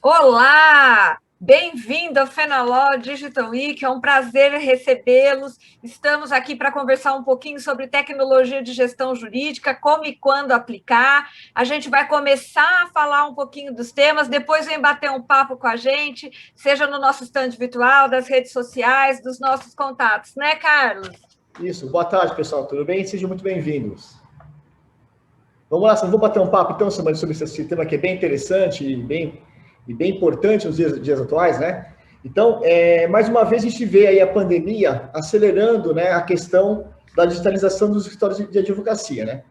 Olá! Bem-vindo ao Fenaló Digital Week, é um prazer recebê-los. Estamos aqui para conversar um pouquinho sobre tecnologia de gestão jurídica, como e quando aplicar. A gente vai começar a falar um pouquinho dos temas, depois vem bater um papo com a gente, seja no nosso stand virtual, das redes sociais, dos nossos contatos, né, Carlos? Isso, boa tarde, pessoal, tudo bem? Sejam muito bem-vindos. Vamos lá, vamos bater um papo, então, sobre esse tema que é bem interessante e bem importante nos dias atuais, né? Então, mais uma vez, a gente vê aí a pandemia acelerando, né, a questão da digitalização dos escritórios de advocacia, né?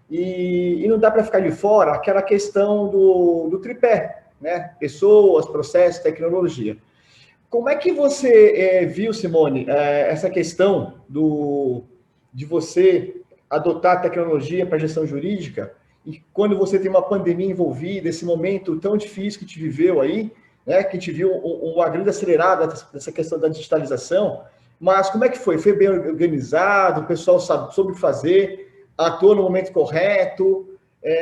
E não dá para ficar de fora aquela questão do tripé, né? Pessoas, processos, tecnologia. Como é que você viu, Simone, essa questão de você adotar tecnologia para gestão jurídica e quando você tem uma pandemia envolvida, esse momento tão difícil que te viveu aí, né, que te viu uma grande acelerada dessa questão da digitalização, mas como é que foi? Foi bem organizado? O pessoal soube fazer? Atuou no momento correto?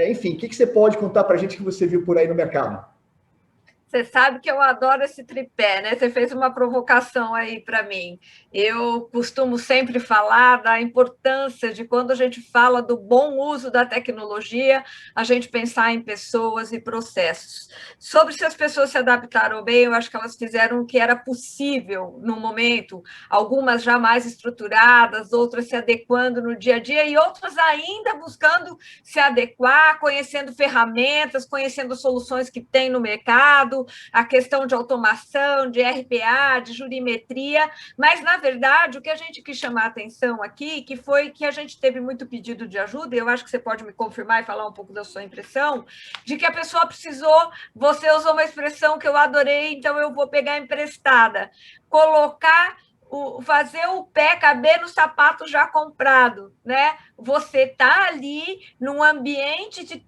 Enfim, o que você pode contar para a gente que você viu por aí no mercado? Você sabe que eu adoro esse tripé, né? Você fez uma provocação aí para mim. Eu costumo sempre falar da importância de quando a gente fala do bom uso da tecnologia, a gente pensar em pessoas e processos. Sobre se as pessoas se adaptaram bem, eu acho que elas fizeram o que era possível no momento, algumas já mais estruturadas, outras se adequando no dia a dia e outras ainda buscando se adequar, conhecendo ferramentas, conhecendo soluções que tem no mercado, a questão de automação, de RPA, de jurimetria, mas, na verdade, o que a gente quis chamar a atenção aqui, que foi que a gente teve muito pedido de ajuda, e eu acho que você pode me confirmar e falar um pouco da sua impressão, de que a pessoa precisou, você usou uma expressão que eu adorei, então eu vou pegar emprestada, colocar fazer o pé caber no sapato já comprado, né? Você está ali num ambiente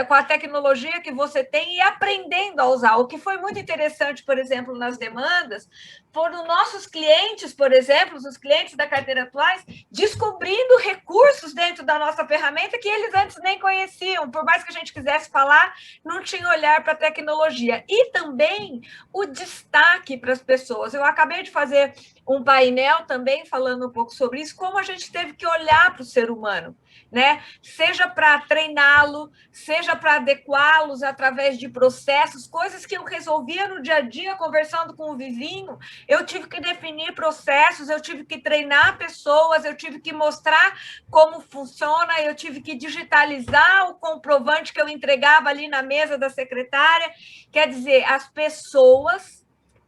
com a tecnologia que você tem e aprendendo a usar. O que foi muito interessante, por exemplo, nas demandas, foram nossos clientes, por exemplo, os clientes da carteira atuais, descobrindo recursos dentro da nossa ferramenta que eles antes nem conheciam. Por mais que a gente quisesse falar, não tinha olhar para a tecnologia. E também o destaque para as pessoas. Eu acabei de fazer um painel também falando um pouco sobre isso, como a gente teve que olhar para o ser humano, né? Seja para treiná-lo, seja para adequá-los através de processos, coisas que eu resolvia no dia a dia conversando com o vizinho, eu tive que definir processos, eu tive que treinar pessoas, eu tive que mostrar como funciona, eu tive que digitalizar o comprovante que eu entregava ali na mesa da secretária. Quer dizer, as pessoas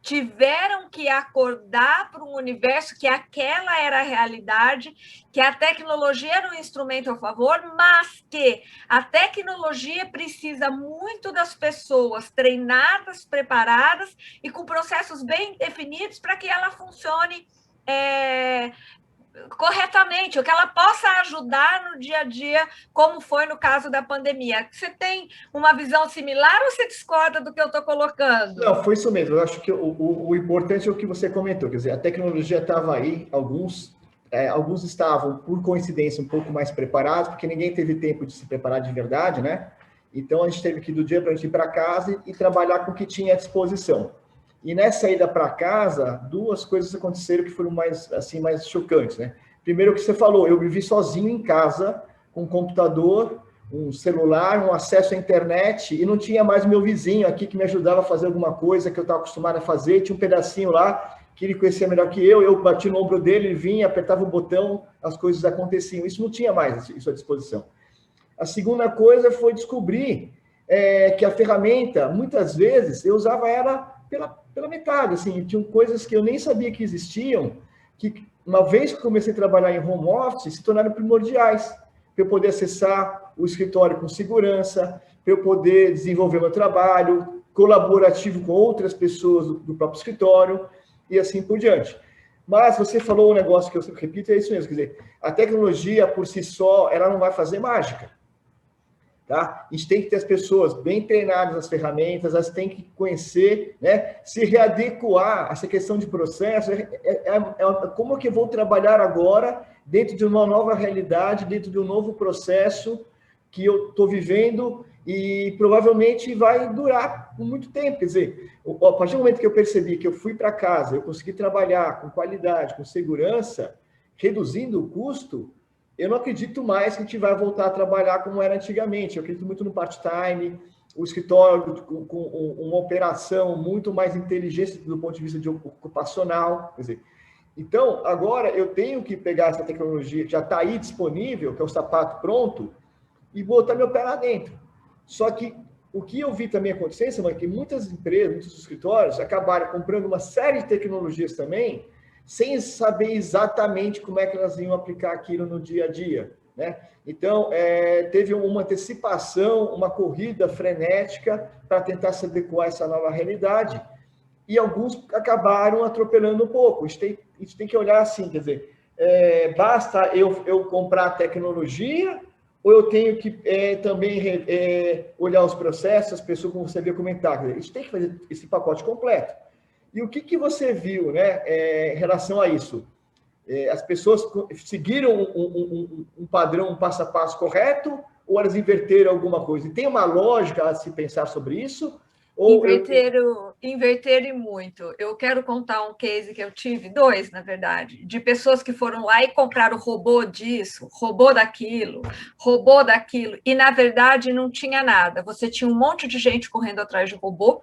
tiveram que acordar para um universo que aquela era a realidade, que a tecnologia era um instrumento a favor, mas que a tecnologia precisa muito das pessoas treinadas, preparadas e com processos bem definidos para que ela funcione corretamente, o que ela possa ajudar no dia a dia, como foi no caso da pandemia. Você tem uma visão similar ou você discorda do que eu estou colocando? Não, foi isso mesmo. Eu acho que o importante é o que você comentou. Quer dizer, a tecnologia estava aí, alguns estavam, por coincidência, um pouco mais preparados, porque ninguém teve tempo de se preparar de verdade, né? Então, a gente teve que, do dia para a gente ir para casa e trabalhar com o que tinha à disposição. E nessa ida para casa, duas coisas aconteceram que foram mais chocantes, né? Primeiro, o que você falou, eu vivi sozinho em casa, com um computador, um celular, um acesso à internet, e não tinha mais o meu vizinho aqui que me ajudava a fazer alguma coisa que eu estava acostumado a fazer, tinha um pedacinho lá que ele conhecia melhor que eu bati no ombro dele, ele vinha, apertava o botão, as coisas aconteciam. Isso não tinha mais isso à disposição. A segunda coisa foi descobrir que a ferramenta, muitas vezes, eu usava ela pela metade, assim, tinham coisas que eu nem sabia que existiam, que uma vez que comecei a trabalhar em home office, se tornaram primordiais, para eu poder acessar o escritório com segurança, para eu poder desenvolver meu trabalho, colaborativo com outras pessoas do próprio escritório, e assim por diante. Mas você falou um negócio que eu sempre repito, é isso mesmo, quer dizer, a tecnologia por si só, ela não vai fazer mágica. Tá? A gente tem que ter as pessoas bem treinadas nas ferramentas, elas têm que conhecer, né? Se readequar a essa questão de processo. Como que eu vou trabalhar agora dentro de uma nova realidade, dentro de um novo processo, que eu estou vivendo e provavelmente vai durar por muito tempo. Quer dizer, a partir do momento que eu percebi que eu fui para casa, eu consegui trabalhar com qualidade, com segurança, reduzindo o custo, eu não acredito mais que a gente vai voltar a trabalhar como era antigamente. Eu acredito muito no part-time, o escritório com uma operação muito mais inteligente do ponto de vista de ocupacional. Quer dizer, então, agora eu tenho que pegar essa tecnologia que já está aí disponível, que é o sapato pronto, e botar meu pé lá dentro. Só que o que eu vi também acontecer, é que muitas empresas, muitos escritórios acabaram comprando uma série de tecnologias também, sem saber exatamente como é que elas iam aplicar aquilo no dia a dia, né? Então, teve uma antecipação, uma corrida frenética para tentar se adequar a essa nova realidade, e alguns acabaram atropelando um pouco. A gente tem que olhar assim, quer dizer, basta eu comprar tecnologia, ou eu tenho que também olhar os processos, as pessoas, como você havia comentado. A gente tem que fazer esse pacote completo. E o que você viu, né, em relação a isso? As pessoas seguiram um padrão, um passo a passo correto, ou elas inverteram alguma coisa? E tem uma lógica a se pensar sobre isso? Ou Inverteram e muito. Eu quero contar um case que eu tive, dois, na verdade, de pessoas que foram lá e compraram robô disso, robô daquilo, e na verdade não tinha nada. Você tinha um monte de gente correndo atrás de robô,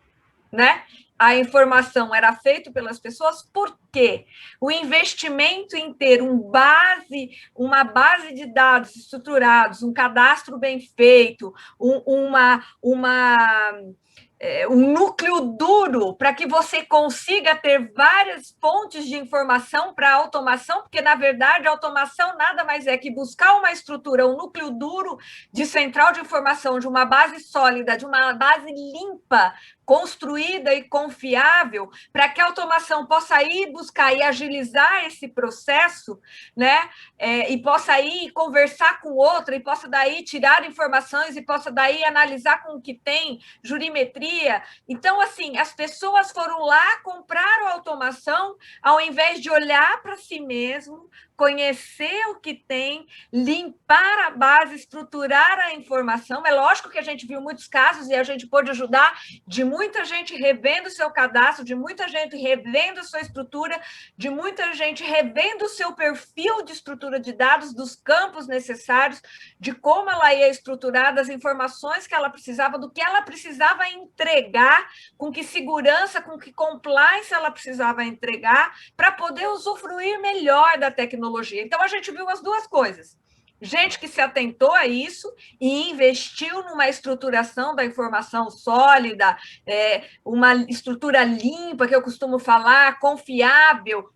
né? A informação era feita pelas pessoas, por quê? O investimento em ter uma base de dados estruturados, um cadastro bem feito, um núcleo duro para que você consiga ter várias fontes de informação para automação, porque, na verdade, a automação nada mais é que buscar uma estrutura, um núcleo duro de central de informação, de uma base sólida, de uma base limpa, construída e confiável, para que a automação possa ir buscar e agilizar esse processo, né? E possa ir conversar com outra, e possa daí tirar informações, e possa daí analisar com o que tem, jurimetria. Então, assim, as pessoas foram lá, compraram automação, ao invés de olhar para si mesmo, conhecer o que tem, limpar a base, estruturar a informação. É lógico que a gente viu muitos casos e a gente pôde ajudar de muita gente revendo o seu cadastro, de muita gente revendo a sua estrutura, de muita gente revendo o seu perfil de estrutura de dados, dos campos necessários, de como ela ia estruturar, das informações que ela precisava, do que ela precisava entregar, com que segurança, com que compliance ela precisava entregar, para poder usufruir melhor da tecnologia. Então, a gente viu as duas coisas. Gente que se atentou a isso e investiu numa estruturação da informação sólida, uma estrutura limpa, que eu costumo falar, confiável,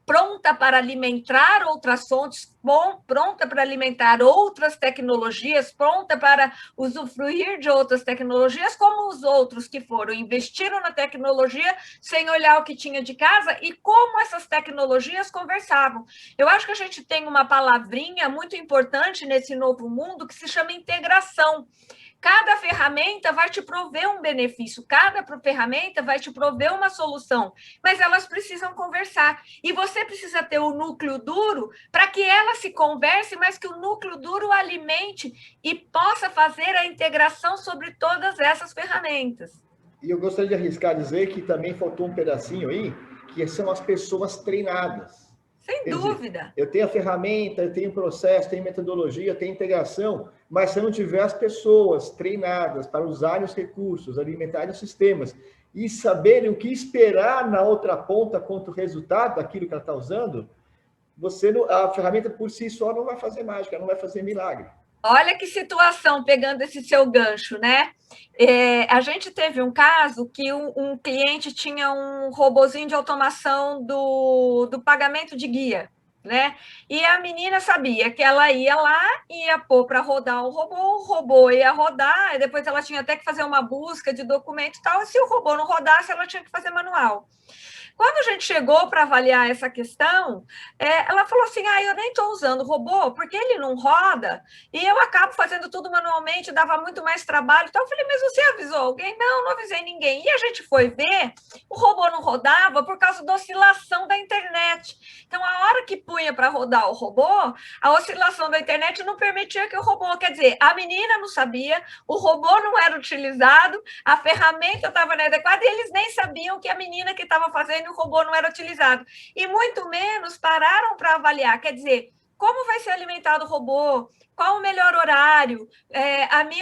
pronta para alimentar outras fontes, pronta para alimentar outras tecnologias, pronta para usufruir de outras tecnologias, como os outros que foram, investiram na tecnologia sem olhar o que tinha de casa e como essas tecnologias conversavam. Eu acho que a gente tem uma palavrinha muito importante nesse novo mundo que se chama integração. Cada ferramenta vai te prover um benefício, cada ferramenta vai te prover uma solução, mas elas precisam conversar. E você precisa ter o núcleo duro para que elas se conversem, mas que o núcleo duro alimente e possa fazer a integração sobre todas essas ferramentas. E eu gostaria de arriscar dizer que também faltou um pedacinho aí, que são as pessoas treinadas. Sem dúvida. Eu tenho a ferramenta, eu tenho o processo, tenho metodologia, tenho integração, mas se eu não tiver as pessoas treinadas para usarem os recursos, alimentarem os sistemas e saberem o que esperar na outra ponta quanto resultado daquilo que ela está usando, a ferramenta por si só não vai fazer mágica, não vai fazer milagre. Olha que situação, pegando esse seu gancho, né? A gente teve um caso que um cliente tinha um robozinho de automação do pagamento de guia, né? E a menina sabia que ela ia lá, ia pôr para rodar o robô ia rodar, e depois ela tinha até que fazer uma busca de documento e tal, e se o robô não rodasse, ela tinha que fazer manual. Quando a gente chegou para avaliar essa questão, ela falou assim, eu nem estou usando o robô, porque ele não roda, e eu acabo fazendo tudo manualmente, dava muito mais trabalho. Então, eu falei, mas você avisou alguém? Não, não avisei ninguém. E a gente foi ver, o robô não rodava por causa da oscilação da internet. Então, a hora que punha para rodar o robô, a oscilação da internet não permitia que o robô, quer dizer, a menina não sabia, o robô não era utilizado, a ferramenta estava inadequada e eles nem sabiam que a menina que estava fazendo o robô não era utilizado. E muito menos pararam para avaliar, quer dizer, como vai ser alimentado o robô, qual o melhor horário,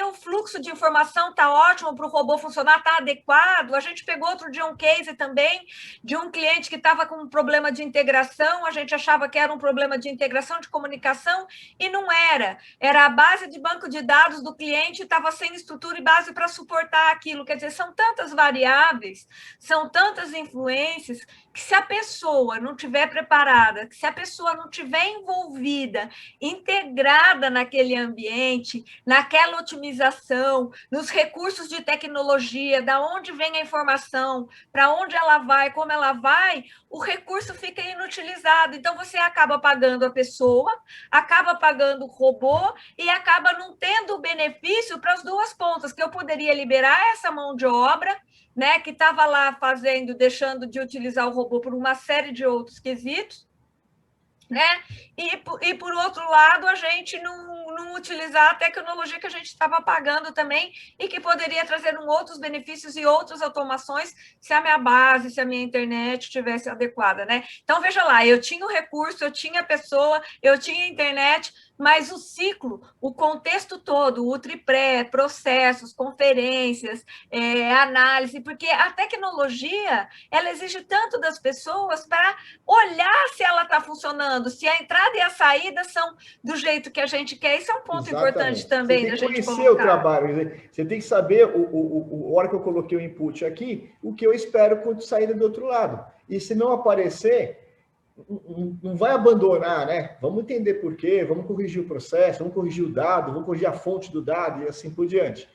o fluxo de informação está ótimo para o robô funcionar, está adequado. A gente pegou outro dia um case também de um cliente que estava com um problema de integração, a gente achava que era um problema de integração, de comunicação, e não era. Era a base de banco de dados do cliente, estava sem estrutura e base para suportar aquilo. Quer dizer, são tantas variáveis, são tantas influências, que se a pessoa não estiver preparada, que se a pessoa não estiver envolvida, integrada naquele ambiente, naquela otimização, nos recursos de tecnologia, da onde vem a informação, para onde ela vai, como ela vai, o recurso fica inutilizado. Então, você acaba pagando a pessoa, acaba pagando o robô e acaba não tendo benefício para as duas pontas, que eu poderia liberar essa mão de obra, né, que estava lá fazendo, deixando de utilizar o robô por uma série de outros quesitos, né? E por outro lado, a gente não utilizar a tecnologia que a gente estava pagando também e que poderia trazer outros benefícios e outras automações se a minha base, se a minha internet estivesse adequada, né? Então, veja lá, eu tinha o recurso, eu tinha a pessoa, eu tinha a internet, mas o ciclo, o contexto todo, o tripé, processos, conferências, análise, porque a tecnologia, ela exige tanto das pessoas para olhar se ela está funcionando, se a entrada e a saída são do jeito que a gente quer. Isso é um ponto importante também da gente colocar. Você tem que conhecer o trabalho, você tem que saber, a hora que eu coloquei o input aqui, o que eu espero quando sair do outro lado. E se não aparecer, não vai abandonar, né? Vamos entender por quê, vamos corrigir o processo, vamos corrigir o dado, vamos corrigir a fonte do dado e assim por diante.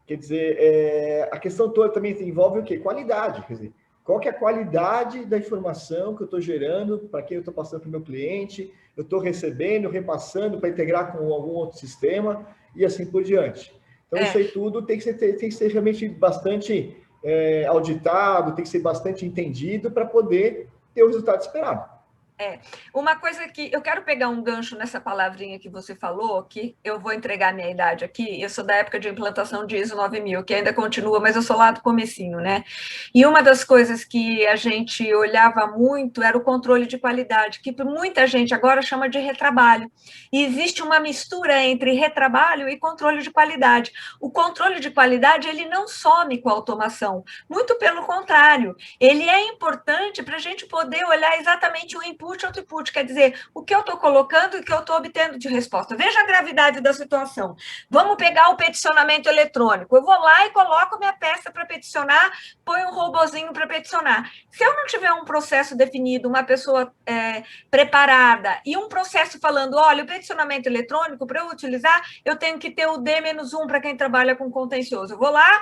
Quer dizer, a questão toda também envolve o quê? Qualidade. Quer dizer, qual que é a qualidade da informação que eu estou gerando, para quem eu estou passando para o meu cliente, eu estou recebendo, repassando para integrar com algum outro sistema e assim por diante. Então, isso aí tudo tem que ser realmente bastante auditado, tem que ser bastante entendido para poder ter o resultado esperado. Uma coisa que eu quero pegar um gancho nessa palavrinha que você falou, que eu vou entregar a minha idade aqui, eu sou da época de implantação de ISO 9000, que ainda continua, mas eu sou lá do comecinho, né? E uma das coisas que a gente olhava muito era o controle de qualidade, que muita gente agora chama de retrabalho. E existe uma mistura entre retrabalho e controle de qualidade. O controle de qualidade, ele não some com a automação, muito pelo contrário, ele é importante para a gente poder olhar exatamente o input e output, quer dizer, o que eu estou colocando e o que eu estou obtendo de resposta. Veja a gravidade da situação. Vamos pegar o peticionamento eletrônico. Eu vou lá e coloco minha peça para peticionar, ponho um robozinho para peticionar. Se eu não tiver um processo definido, uma pessoa preparada e um processo falando, olha, o peticionamento eletrônico, para eu utilizar, eu tenho que ter o D-1 para quem trabalha com contencioso. Eu vou lá,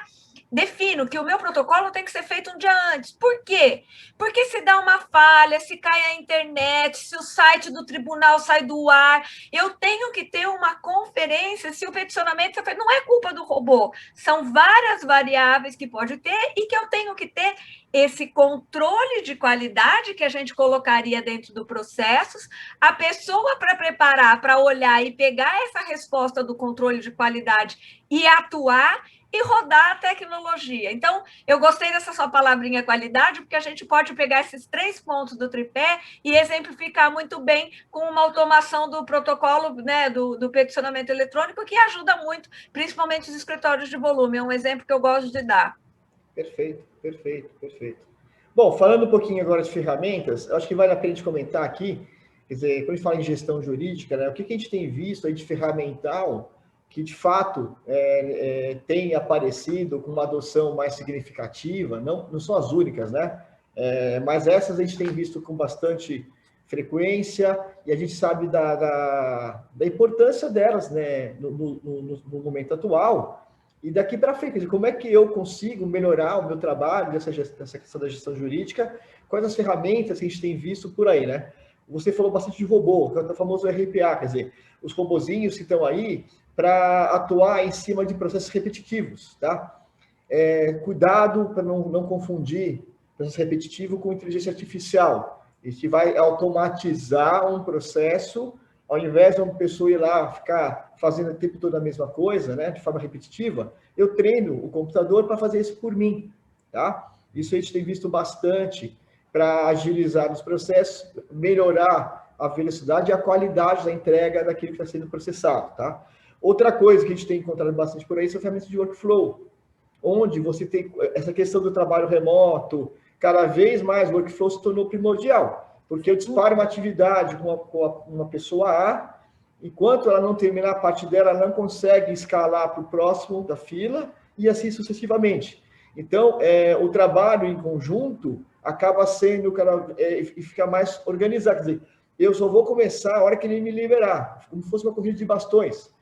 defino que o meu protocolo tem que ser feito um dia antes. Por quê? Porque se dá uma falha, se cai a internet, se o site do tribunal sai do ar, eu tenho que ter uma conferência se o peticionamento foi feito. Não é culpa do robô, são várias variáveis que pode ter e que eu tenho que ter esse controle de qualidade que a gente colocaria dentro do processos, a pessoa para preparar, para olhar e pegar essa resposta do controle de qualidade e atuar e rodar a tecnologia. Então, eu gostei dessa sua palavrinha qualidade, porque a gente pode pegar esses 3 pontos do tripé e exemplificar muito bem com uma automação do protocolo, né, do peticionamento eletrônico, que ajuda muito, principalmente os escritórios de volume. É um exemplo que eu gosto de dar. Perfeito, perfeito, perfeito. Bom, falando um pouquinho agora de ferramentas, acho que vale a pena a gente comentar aqui, quer dizer, quando a gente fala em gestão jurídica, né, o que a gente tem visto aí de ferramental que de fato tem aparecido com uma adoção mais significativa, não são as únicas, né? Mas essas a gente tem visto com bastante frequência e a gente sabe da importância delas, né, no momento atual. E daqui para frente, como é que eu consigo melhorar o meu trabalho dessa questão da gestão jurídica? Quais as ferramentas que a gente tem visto por aí, né? Você falou bastante de robô, que é o famoso RPA, quer dizer, os robozinhos que estão aí para atuar em cima de processos repetitivos, tá? Cuidado para não confundir processo repetitivo com inteligência artificial. A gente vai automatizar um processo, ao invés de uma pessoa ir lá ficar fazendo o tempo todo a mesma coisa, né, de forma repetitiva, eu treino o computador para fazer isso por mim, tá? Isso a gente tem visto bastante para agilizar os processos, melhorar a velocidade e a qualidade da entrega daquilo que está sendo processado, tá? Outra coisa que a gente tem encontrado bastante por aí são ferramentas de workflow, onde você tem essa questão do trabalho remoto, cada vez mais o workflow se tornou primordial, porque eu disparo uma atividade com uma pessoa A, enquanto ela não terminar a parte dela, ela não consegue escalar para o próximo da fila, e assim sucessivamente. Então, o trabalho em conjunto acaba sendo, e fica mais organizado. Quer dizer, eu só vou começar a hora que ele me liberar, como se fosse uma corrida de bastões.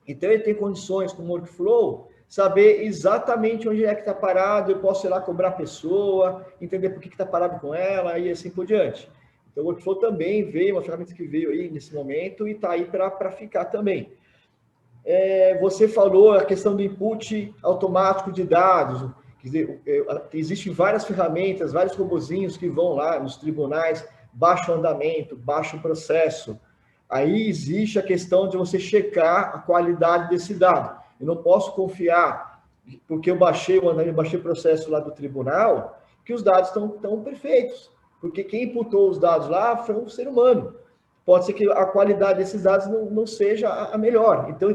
Então, ele tem condições com o workflow, saber exatamente onde é que está parado, eu posso ir lá cobrar a pessoa, entender por que está parado com ela e assim por diante. Então, o workflow também veio, uma ferramenta que veio aí nesse momento e está aí para ficar também. Você falou a questão do input automático de dados, quer dizer, existem várias ferramentas, vários robozinhos que vão lá nos tribunais, baixo andamento, baixo processo. Aí existe a questão de você checar a qualidade desse dado. Eu não posso confiar, porque eu baixei o processo lá do tribunal, que os dados estão perfeitos. Porque quem imputou os dados lá foi um ser humano. Pode ser que a qualidade desses dados não seja a melhor. Então,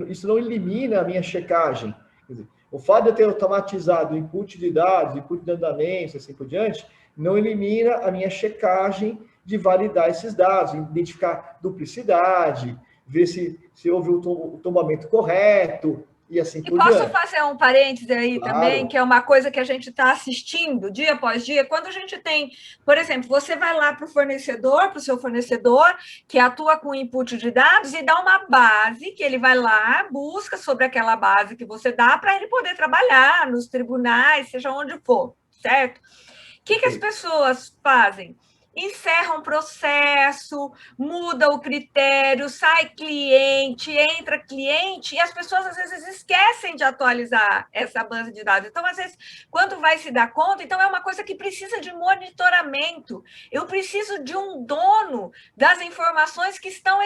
isso não elimina a minha checagem. Quer dizer, o fato de eu ter automatizado o input de dados, input de andamentos, assim por diante, não elimina a minha checagem de validar esses dados, identificar duplicidade, ver se houve o tombamento correto e assim por diante. E posso fazer um parêntese aí também, Claro. que é uma coisa que a gente está assistindo dia após dia, quando a gente tem, por exemplo, você vai lá para o seu fornecedor, que atua com input de dados e dá uma base, que ele vai lá, busca sobre aquela base que você dá para ele poder trabalhar nos tribunais, seja onde for, certo? O que as pessoas fazem? Encerra um processo, muda o critério, sai cliente, entra cliente, e as pessoas às vezes esquecem de atualizar essa base de dados. Então, às vezes, quando vai se dar conta, então é uma coisa que precisa de monitoramento. Eu preciso de um dono das informações que estão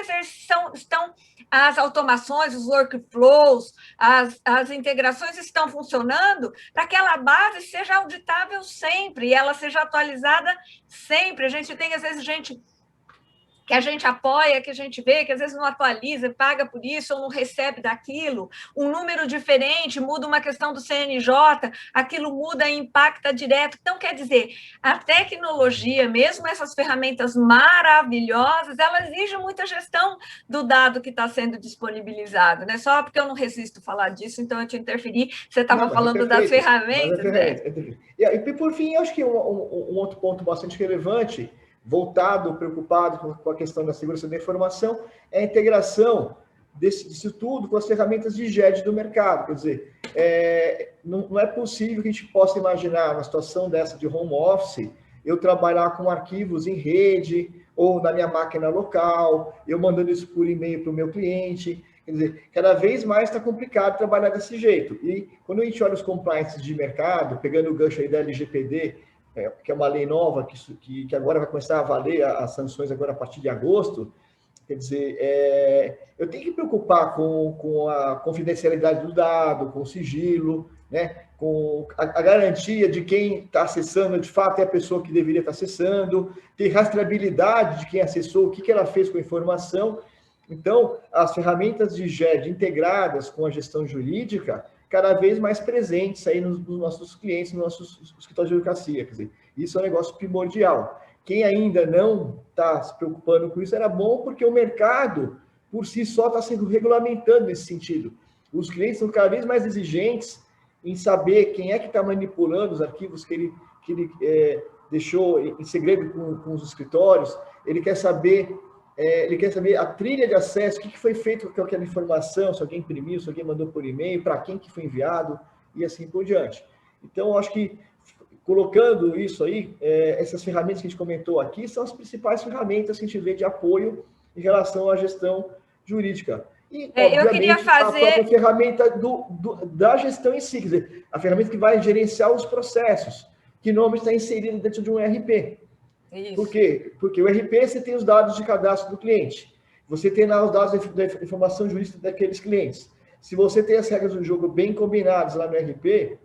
as automações, os workflows, as integrações estão funcionando para que aquela base seja auditável sempre e ela seja atualizada sempre. A gente tem, às vezes, gente que a gente apoia, que a gente vê, que às vezes não atualiza, paga por isso ou não recebe daquilo, um número diferente, muda uma questão do CNJ, aquilo muda e impacta direto. Então, quer dizer, a tecnologia, mesmo essas ferramentas maravilhosas, ela exige muita gestão do dado que está sendo disponibilizado, né? Só porque eu não resisto a falar disso, então eu te interferi, você estava falando das ferramentas. E por fim, acho que um outro ponto bastante relevante, voltado, preocupado com a questão da segurança da informação, é a integração disso tudo com as ferramentas de GED do mercado. Quer dizer, não é possível que a gente possa imaginar uma situação dessa de home office, eu trabalhar com arquivos em rede ou na minha máquina local, eu mandando isso por e-mail para o meu cliente. Quer dizer, cada vez mais está complicado trabalhar desse jeito. E quando a gente olha os compliances de mercado, pegando o gancho aí da LGPD, que é uma lei nova que agora vai começar a valer as sanções agora a partir de agosto, quer dizer, eu tenho que me preocupar com a confidencialidade do dado, com o sigilo, né, com a garantia de quem está acessando, de fato, é a pessoa que deveria estar acessando, ter rastreabilidade de quem acessou, o que ela fez com a informação. Então, as ferramentas de GED integradas com a gestão jurídica, cada vez mais presentes aí nos nossos clientes, nos nossos escritórios de advocacia. Quer dizer, isso é um negócio primordial. Quem ainda não está se preocupando com isso era bom, porque o mercado, por si só, está sendo regulamentando nesse sentido. Os clientes são cada vez mais exigentes em saber quem é que está manipulando os arquivos que ele deixou em segredo com os escritórios. Ele quer saber ele quer saber a trilha de acesso, o que foi feito com aquela informação, se alguém imprimiu, se alguém mandou por e-mail, para quem que foi enviado, e assim por diante. Então, eu acho que, colocando isso aí, essas ferramentas que a gente comentou aqui são as principais ferramentas que a gente vê de apoio em relação à gestão jurídica. E, eu queria obviamente, a própria fazer... ferramenta da gestão em si, quer dizer, a ferramenta que vai gerenciar os processos, que normalmente está inserida dentro de um ERP. Isso. Por quê? Porque o ERP, você tem os dados de cadastro do cliente, você tem lá os dados da informação jurídica daqueles clientes. Se você tem as regras do jogo bem combinadas lá no ERP,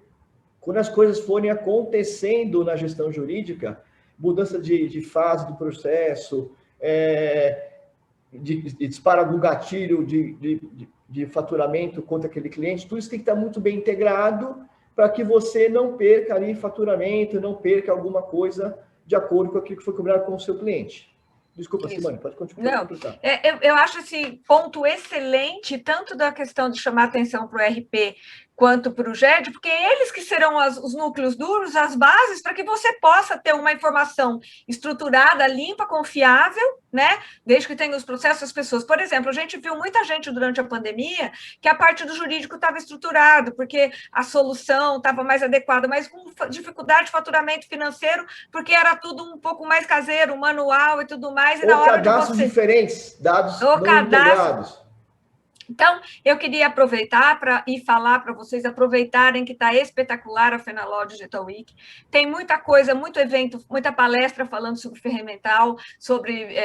quando as coisas forem acontecendo na gestão jurídica, mudança de fase do processo, dispara algum gatilho de faturamento contra aquele cliente, tudo isso tem que estar muito bem integrado para que você não perca ali faturamento, não perca alguma coisa de acordo com aquilo que foi cobrado com o seu cliente. Desculpa, Simone, pode continuar. Não, eu acho esse ponto excelente, tanto da questão de chamar atenção para o RP quanto para o GED, porque eles que serão os núcleos duros, as bases, para que você possa ter uma informação estruturada, limpa, confiável, né? Desde que tenha os processos, as pessoas. Por exemplo, a gente viu muita gente durante a pandemia que a parte do jurídico estava estruturado, porque a solução estava mais adequada, mas com dificuldade de faturamento financeiro, porque era tudo um pouco mais caseiro, manual e tudo mais. E ou na hora cadastros de você... diferentes, dados não integrados. Então, eu queria aproveitar e falar para vocês aproveitarem que está espetacular a Fenaló Digital Week. Tem muita coisa, muito evento, muita palestra falando sobre ferramental, sobre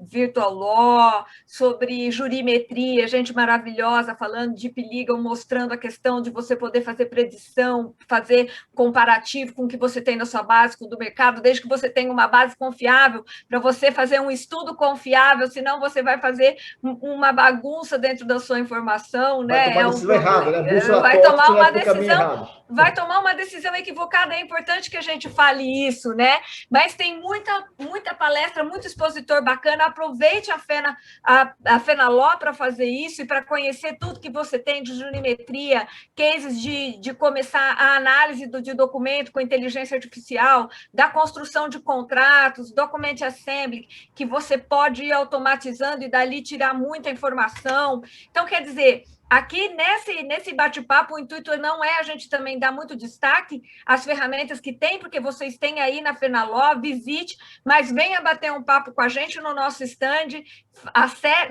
virtual law, sobre jurimetria, gente maravilhosa falando de Deep Legal, mostrando a questão de você poder fazer predição, fazer comparativo com o que você tem na sua base, com o do mercado, desde que você tenha uma base confiável, para você fazer um estudo confiável, senão você vai fazer uma bagunça dentro da sua informação, né? Vai tomar decisão errada, né? Vai tomar uma decisão, vai tomar uma decisão equivocada. É importante que a gente fale isso, né? Mas tem muita palestra, muito expositor bacana. Aproveite a Fenaló para fazer isso e para conhecer tudo que você tem de jurimetria, cases de começar a análise de documento com inteligência artificial, da construção de contratos, document assembly, que você pode ir automatizando e dali tirar muita informação. Então, quer dizer, aqui nesse bate-papo, o intuito não é a gente também dar muito destaque às ferramentas que tem, porque vocês têm aí na Fenaló, visite, mas venha bater um papo com a gente no nosso stand,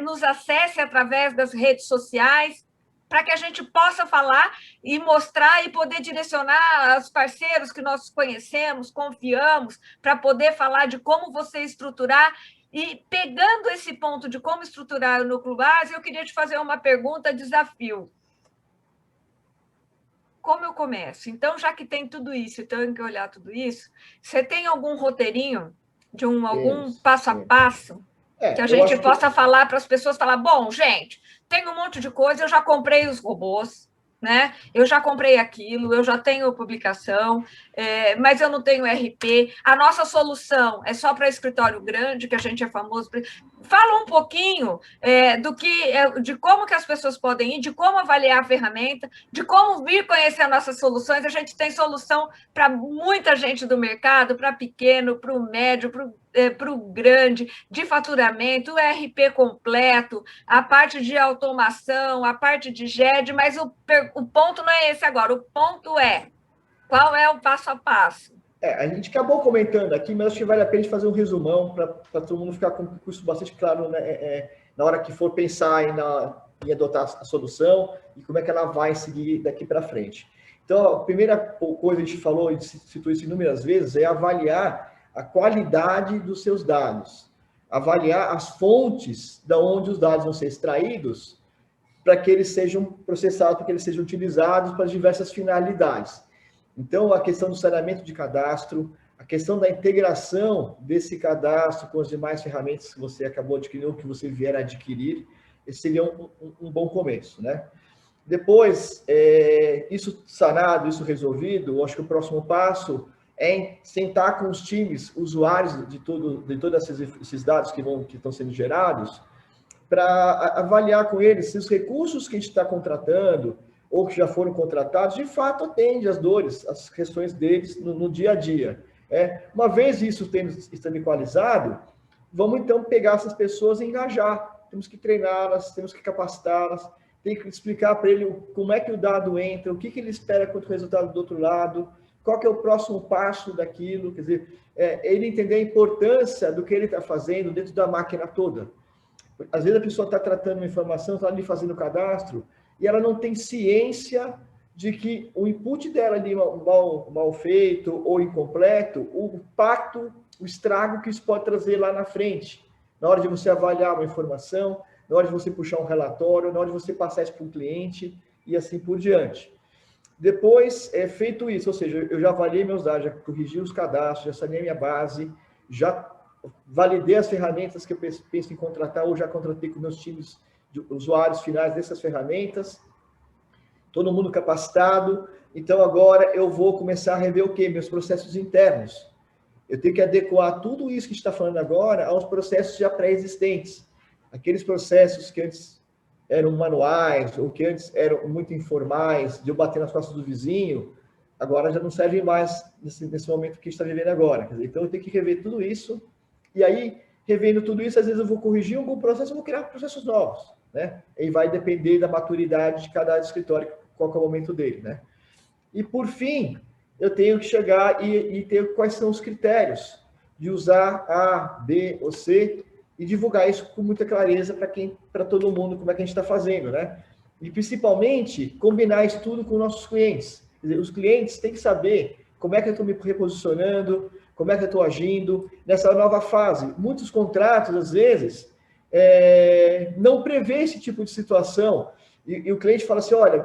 nos acesse através das redes sociais, para que a gente possa falar e mostrar e poder direcionar os parceiros que nós conhecemos, confiamos, para poder falar de como você estruturar. E pegando esse ponto de como estruturar o núcleo base, eu queria te fazer uma pergunta, desafio. Como eu começo? Então, já que tem tudo isso, tenho que olhar tudo isso, você tem algum roteirinho de algum passo a passo que a gente possa falar para as pessoas, falar, bom, gente, tem um monte de coisa, eu já comprei os robôs, né? Eu já comprei aquilo, eu já tenho publicação, mas eu não tenho RP. A nossa solução é só para escritório grande, que a gente é famoso. Fala um pouquinho de como que as pessoas podem ir, de como avaliar a ferramenta, de como vir conhecer as nossas soluções. A gente tem solução para muita gente do mercado, para pequeno, para o médio, para o grande, de faturamento, o RP completo, a parte de automação, a parte de GED, mas o ponto não é esse agora, o ponto é qual é o passo a passo. A gente acabou comentando aqui, mas acho que vale a pena a gente fazer um resumão para todo mundo ficar com isso bastante claro, né? Na hora que for pensar em adotar a solução e como é que ela vai seguir daqui para frente. Então, a primeira coisa que a gente falou e citou isso inúmeras vezes é avaliar a qualidade dos seus dados, avaliar as fontes da onde os dados vão ser extraídos para que eles sejam processados, para que eles sejam utilizados para diversas finalidades. Então, a questão do saneamento de cadastro, a questão da integração desse cadastro com as demais ferramentas que você acabou adquirindo, ou que você vier a adquirir, esse seria um bom começo, né? Depois, isso sanado, isso resolvido, eu acho que o próximo passo é sentar com os times usuários de todos esses dados que estão sendo gerados, para avaliar com eles se os recursos que a gente está contratando ou que já foram contratados, de fato atendem às dores, às questões deles no dia a dia. Uma vez isso estando equalizado, vamos então pegar essas pessoas e engajar. Temos que treiná-las, temos que capacitá-las, tem que explicar para ele como é que o dado entra, o que ele espera quanto resultado do outro lado, qual que é o próximo passo daquilo, quer dizer, ele entender a importância do que ele está fazendo dentro da máquina toda. Às vezes a pessoa está tratando uma informação, está ali fazendo o cadastro, e ela não tem ciência de que o input dela ali mal feito ou incompleto, o impacto, o estrago que isso pode trazer lá na frente, na hora de você avaliar uma informação, na hora de você puxar um relatório, na hora de você passar isso para um cliente e assim por diante. Depois, feito isso, ou seja, eu já avaliei meus dados, já corrigi os cadastros, já saneei minha base, já validei as ferramentas que eu penso em contratar, ou já contratei com meus times de usuários finais dessas ferramentas, todo mundo capacitado, então agora eu vou começar a rever o quê? Meus processos internos. Eu tenho que adequar tudo isso que a gente está falando agora aos processos já pré-existentes. Aqueles processos que antes eram manuais, ou que antes eram muito informais, de eu bater nas costas do vizinho, agora já não servem mais nesse momento que a gente está vivendo agora. Quer dizer, então eu tenho que rever tudo isso, e aí, revendo tudo isso, às vezes eu vou corrigir algum processo, eu vou criar processos novos, né? E vai depender da maturidade de cada escritório, qual é o momento dele, né? E, por fim, eu tenho que chegar e ter quais são os critérios de usar A, B ou C e divulgar isso com muita clareza para todo mundo, como é que a gente está fazendo, né? E, principalmente, combinar isso tudo com nossos clientes. Quer dizer, os clientes têm que saber como é que eu estou me reposicionando, como é que eu estou agindo nessa nova fase. Muitos contratos, às vezes, não prevê esse tipo de situação. E o cliente fala assim, olha,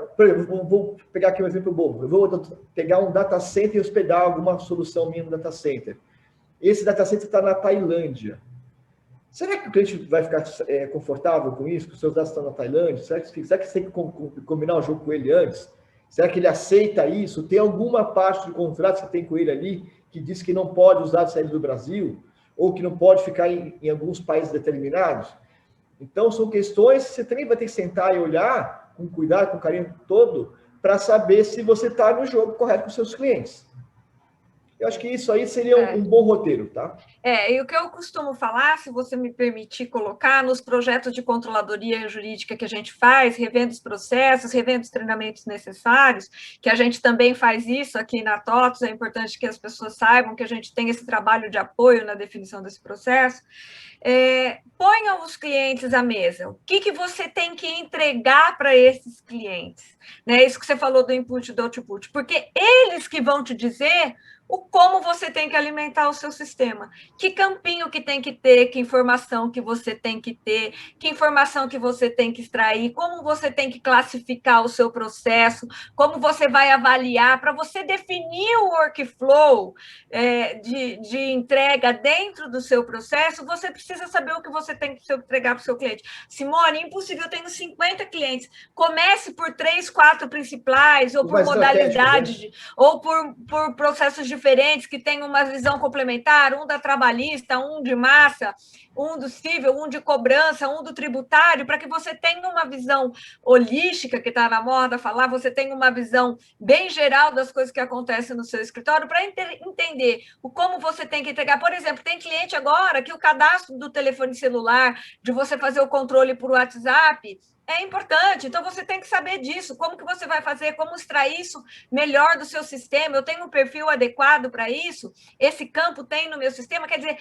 vou pegar aqui um exemplo bobo, eu vou pegar um data center e hospedar alguma solução minha no data center. Esse data center está na Tailândia. Será que o cliente vai ficar confortável com isso, que os seus dados estão na Tailândia? Será que você tem que combinar o jogo com ele antes? Será que ele aceita isso? Tem alguma parte do contrato que você tem com ele ali que diz que não pode os dados saírem do Brasil? Ou que não pode ficar em alguns países determinados? Então, são questões que você também vai ter que sentar e olhar com cuidado, com carinho todo, para saber se você está no jogo correto com os seus clientes. Eu acho que isso aí seria um bom roteiro, tá? E o que eu costumo falar, se você me permitir colocar, nos projetos de controladoria jurídica que a gente faz, revendo os processos, revendo os treinamentos necessários, que a gente também faz isso aqui na TOTOS, é importante que as pessoas saibam que a gente tem esse trabalho de apoio na definição desse processo. Ponham os clientes à mesa. O que você tem que entregar para esses clientes? Né? Isso que você falou do input e do output, porque eles que vão te dizer como você tem que alimentar o seu sistema, que campinho que tem que ter, que informação que você tem que ter, que informação que você tem que extrair, como você tem que classificar o seu processo, como você vai avaliar, para você definir o workflow de entrega dentro do seu processo, você precisa saber o que você tem que entregar para o seu cliente. Simone, impossível, eu tenho 50 clientes. Comece por 3, 4 principais, ou por modalidades, né? Ou por processos diferentes que têm uma visão complementar, um da trabalhista, um de massa, um do civil, um de cobrança, um do tributário, para que você tenha uma visão holística, que está na moda falar, você tenha uma visão bem geral das coisas que acontecem no seu escritório, para entender como você tem que entregar. Por exemplo, tem cliente agora que o cadastro do telefone celular, de você fazer o controle por WhatsApp, é importante, então você tem que saber disso, como que você vai fazer, como extrair isso melhor do seu sistema, eu tenho um perfil adequado para isso, esse campo tem no meu sistema, quer dizer,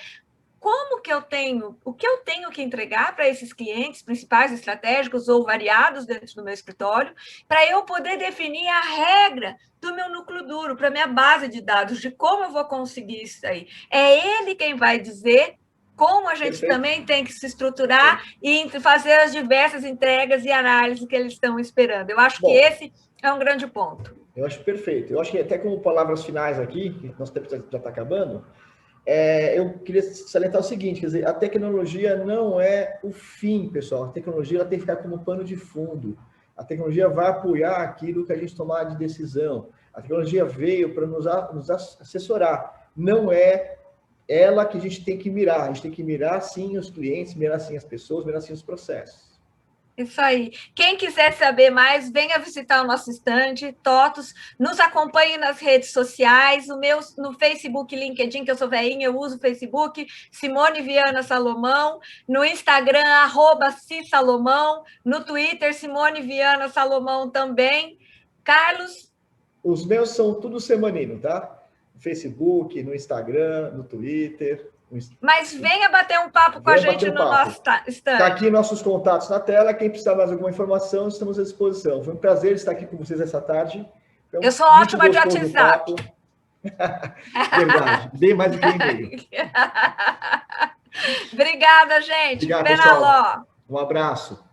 o que eu tenho que entregar para esses clientes principais, estratégicos ou variados dentro do meu escritório, para eu poder definir a regra do meu núcleo duro, para a minha base de dados, de como eu vou conseguir isso aí. É ele quem vai dizer como a gente também tem que se estruturar e fazer as diversas entregas e análises que eles estão esperando. Eu acho que esse é um grande ponto. Eu acho perfeito. Eu acho que até como palavras finais aqui, que nosso tempo já está acabando, eu queria salientar o seguinte, quer dizer, a tecnologia não é o fim, pessoal. A tecnologia ela tem que ficar como pano de fundo. A tecnologia vai apoiar aquilo que a gente tomar de decisão. A tecnologia veio para nos assessorar. Não é ela que a gente tem que mirar. A gente tem que mirar, sim, os clientes, mirar, sim, as pessoas, mirar, sim, os processos. Isso aí. Quem quiser saber mais, venha visitar o nosso estande, TOTUS. Nos acompanhe nas redes sociais, no Facebook, LinkedIn, que eu sou veinha, eu uso o Facebook, Simone Viana Salomão, no Instagram, @cisalomão, no Twitter, Simone Viana Salomão também. Carlos? Os meus são tudo semanino, tá? No Facebook, no Instagram, no Twitter. Mas venha bater um papo com a gente no nosso stand. Está aqui nossos contatos na tela. Quem precisar mais alguma informação, estamos à disposição. Foi um prazer estar aqui com vocês essa tarde. Eu sou ótima de WhatsApp. Verdade, bem mais do que e-mail. Obrigada, gente. Obrigado, pessoal. Um abraço.